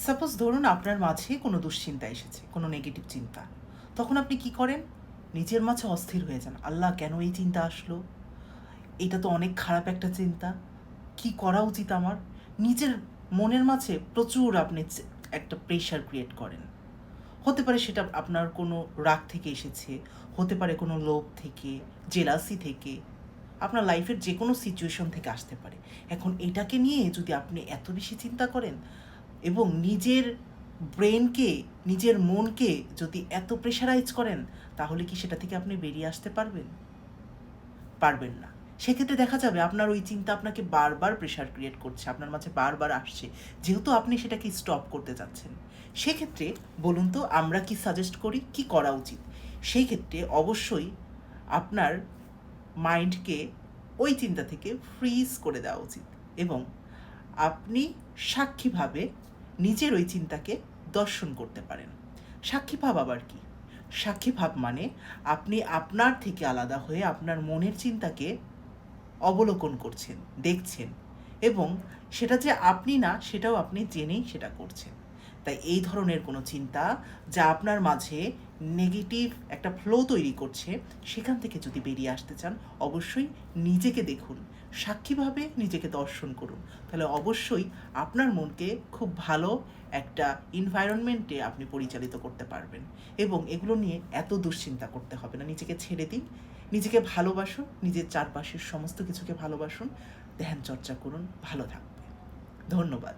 Suppose ধরুন আপনার মাঝে কোনো দুশ্চিন্তা এসেছে, কোনো নেগেটিভ চিন্তা। তখন আপনি কি করেন? নিজের মাঝে অস্থির হয়ে যান। আল্লাহ, কেন এই চিন্তা আসলো? এটা তো অনেক খারাপ একটা চিন্তা। কি করা উচিত আমার? নিজের মনের মাঝে প্রচুর আপনি একটা প্রেশার ক্রিয়েট করেন। হতে পারে সেটা আপনার কোনো রাগ থেকে এসেছে, হতে পারে কোনো লোভ থেকে, জেলাসি থেকে, আপনার লাইফের যে কোনো সিচুয়েশন থেকে আসতে পারে। এখন এটাকে নিয়ে যদি আপনি এত বেশি চিন্তা করেন এবং নিজের ব্রেনকে, নিজের মনকে যদি এত প্রেশারাইজ করেন, তাহলে কি সেটা থেকে আপনি বেরিয়ে আসতে পারবেন? পারবেন না। সেক্ষেত্রে দেখা যাবে আপনার ওই চিন্তা আপনাকে বারবার প্রেশার ক্রিয়েট করছে, আপনার মাঝে বারবার আসছে, যেহেতু আপনি সেটাকে স্টপ করতে চাচ্ছেন। সেক্ষেত্রে বলুন তো আমরা কি সাজেস্ট করি, কি করা উচিত? সেই ক্ষেত্রে অবশ্যই আপনার মাইন্ডকে ওই চিন্তা থেকে ফ্রিজ করে দেওয়া উচিত এবং আপনি সাক্ষীভাবে নিজের ওই চিন্তাকে দর্শন করতে পারেন। সাক্ষীভাব আবার কি? সাক্ষীভাব মানে আপনি আপনার থেকে আলাদা হয়ে আপনার মনের চিন্তাকে অবলোকন করছেন, দেখছেন এবং সেটা যে আপনি না সেটাও আপনি জেনেই সেটা করছেন। তাই এই ধরনের কোনো চিন্তা যা আপনার মাঝে নেগেটিভ একটা ফ্লো তৈরি করছে, সেখান থেকে যদি বেরিয়ে আসতে চান, অবশ্যই নিজেকে দেখুন, সাক্ষীভাবে নিজেকে দর্শন করুন। তাহলে অবশ্যই আপনার মনকে খুব ভালো একটা এনভায়রনমেন্টে আপনি পরিচালিত করতে পারবেন এবং এগুলো নিয়ে এত দুশ্চিন্তা করতে হবে না। নিজেকে ছেড়ে দিন, নিজেকে ভালোবাসুন, নিজের চারপাশের সমস্ত কিছুকে ভালোবাসুন, ধ্যান চর্চা করুন, ভালো থাকবে। ধন্যবাদ।